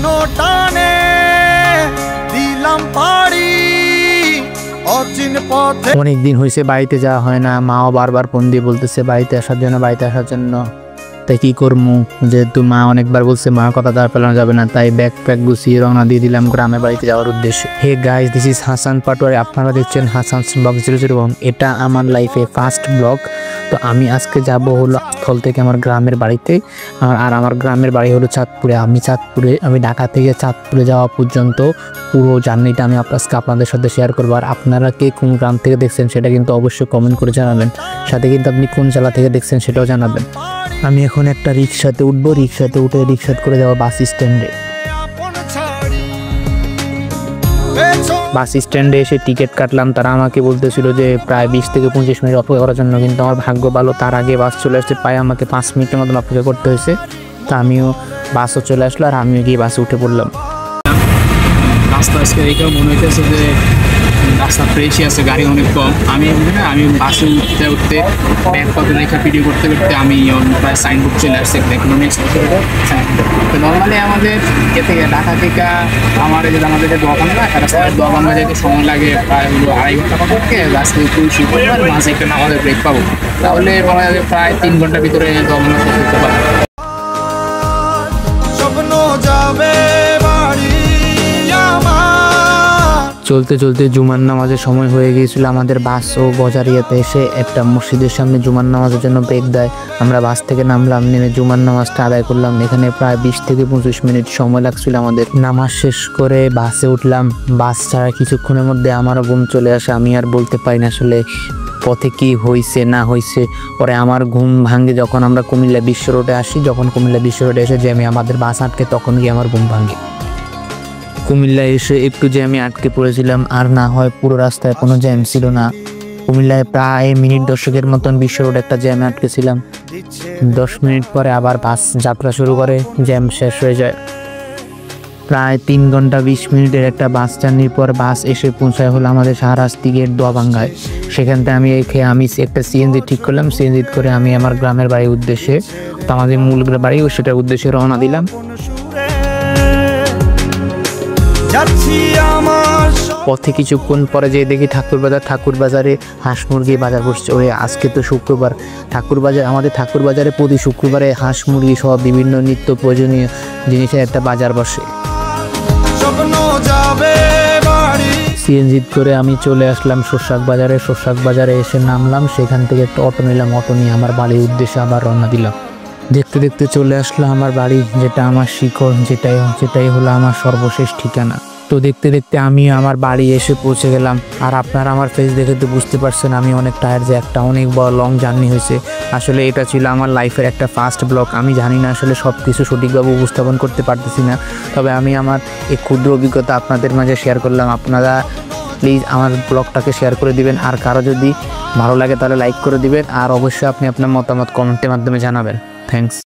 শূন্য টানে দিলাম পাড়ি অচিন পথে। অনেকদিন হয়েছে বাড়িতে যাওয়া হয় না, মাও বারবার ফোন দিয়ে বলতেছে বাড়িতে আসার জন্য। তাই কি করবো, যেহেতু মা অনেকবার বলছে, মা কথা তার পেলানো যাবে না, তাই ব্যাগ প্যাক গুছিয়ে রওনা দিয়ে দিলাম গ্রামের বাড়িতে যাওয়ার উদ্দেশ্যে। Hey guys, this is Hasan Patwari, আপনারা দেখছেন হাসান ব্লগ 001। এটা আমার লাইফে ফার্স্ট ব্লগ। তো আমি আজকে যাব হলো স্থল থেকে আমার গ্রামের বাড়িতে, আর আমার গ্রামের বাড়ি হলো চাঁদপুরে। আমি ঢাকা থেকে চাঁদপুরে যাওয়া পর্যন্ত পুরো জার্নিটা আমি আজকে আপনাদের সাথে শেয়ার করবো। আর আপনারা কে কোন গ্রাম থেকে দেখছেন সেটা কিন্তু অবশ্যই কমেন্ট করে জানাবেন, সাথে কিন্তু আপনি কোন জেলা থেকে দেখছেন সেটাও জানাবেন। আমি এখন একটা রিক্সাতে উঠবো, রিক্সাতে উঠে রিক্সাতে করে যাবো বাস স্ট্যান্ডে। বাস স্ট্যান্ডে এসে টিকিট কাটলাম, তারা আমাকে বলতেছিল যে প্রায় 20 থেকে 25 মিনিট অপেক্ষা করার জন্য, কিন্তু আমার ভাগ্য ভালো, তার আগে বাস চলে আসছে। প্রায় আমাকে 5 মিনিটের মতন অপেক্ষা করতে হয়েছে। তা আমিও বাসও চলে আসলো, আর আমিও গিয়ে বাসে উঠে পড়লাম। রাস্তা আজকে দেখেও মনে হইতেছে যে রাস্তা ফ্রেশই আছে, গাড়ি অনেক কম। আমি বাসে উঠতে ব্যাগপত্র রেখে ভিডিও করতে আমি প্রায় সাইনবোর্ড চলে আসছে ইকোনমিক্স। তো নর্মালি আমাদের থেকে ঢাকা থেকে আমাদের যে দোয়াবাংলা, দোয়াবাংলা যেতে সময় লাগে প্রায় হলো 2.5 ঘন্টা পক্ষে, রাস্তা খুবই পরিমাণ মাঝে একটা আমাদের ব্রেক পাবো, তাহলে বলা যায় প্রায় 3 ঘন্টার ভিতরে দোয়াবাংলা করতে পারে। স্বপ্ন যাবে বাড়ি চলতে চলতে জুমার নামাজের সময় হয়ে গিয়েছিল। আমাদের বাস ও গজারিয়াতে এসে একটা মসজিদের সামনে জুমার নামাজের জন্য ব্রেক দেয়। আমরা বাস থেকে নামলাম, নেমে জুমার নামাজটা আদায় করলাম। এখানে প্রায় 20 থেকে 25 মিনিট সময় লাগছিল আমাদের। নামাজ শেষ করে বাসে উঠলাম। বাস ছাড়া কিছুক্ষণের মধ্যে আমারও ঘুম চলে আসে। আমি আর বলতে পারি না আসলে পথে কি হয়েছে না হয়েছে। পরে আমার ঘুম ভাঙে যখন আমরা কুমিল্লা বিশ্ব রোডে আসি। যখন কুমিল্লা বিশ্ব রোডে এসে যে আমাদের বাস আটকে, তখন গিয়ে আমার ঘুম ভাঙে। কুমিল্লায় এসে একটু জ্যামে আটকে পড়েছিলাম, আর না হয় পুরো রাস্তায় কোনো জ্যাম ছিল না। কুমিল্লায় প্রায় মিনিট 10 মতন বিশ্ব রোড একটা জ্যামে আটকেছিলাম। 10 মিনিট পরে আবার বাস যাত্রা শুরু করে, জ্যাম শেষ হয়ে যায়। প্রায় 3 ঘন্টা 20 মিনিটের একটা বাস জার্নির পর বাস এসে পৌঁছায় হলো আমাদের শাহরাস্তি গেট দোয়াবাঙ্গায়। সেখান থেকে আমি একটা সিএনজি ঠিক করলাম। সিএনজি করে আমি আমার গ্রামের বাড়ির উদ্দেশ্যে, তো আমাদের মূল বাড়ি সেটার উদ্দেশ্যে রওনা দিলাম। পথে কিছুক্ষণ পরে যে দেখি ঠাকুর বাজারে হাঁস মুরগি বাজার বসছে। ওই আজকে তো শুক্রবার, আমাদের ঠাকুর বাজারে প্রতি শুক্রবারে হাঁস মুরগি সহ বিভিন্ন নিত্য প্রয়োজনীয় জিনিসের একটা বাজার বসে। সিএনজি করে আমি চলে আসলাম শোষাক বাজারে এসে নামলাম। সেখান থেকে একটা অটো নিলাম, অটো নিয়ে আমার বাড়ির উদ্দেশ্যে আবার রওনা দিলাম। দেখতে দেখতে চলে আসলো আমার বাড়ি, যেটা আমার শিকড়, যেটাই হলো আমার সর্বশেষ ঠিকানা। তো দেখতে দেখতে আমি আমার বাড়ি এসে পৌঁছে গেলাম। আর আপনারা আমার ফেস দেখে তো বুঝতে পারছেন আমি অনেক টায়ার্ড, যে একটা অনেক বড় লং জার্নি হয়েছে। আসলে এটা ছিল আমার লাইফের একটা ফার্স্ট ব্লগ। আমি জানি না আসলে সব কিছু সঠিকভাবে উপস্থাপন করতে পারতেছি না, তবে আমি আমার এই ক্ষুদ্র অভিজ্ঞতা আপনাদের মাঝে শেয়ার করলাম। আপনারা প্লিজ আমার ব্লগটাকে শেয়ার করে দিবেন, আর কারো যদি ভালো লাগে তাহলে লাইক করে দিবেন, আর অবশ্যই আপনি আপনার মতামত কমেন্টের মাধ্যমে জানাবেন। থ্যাংকস।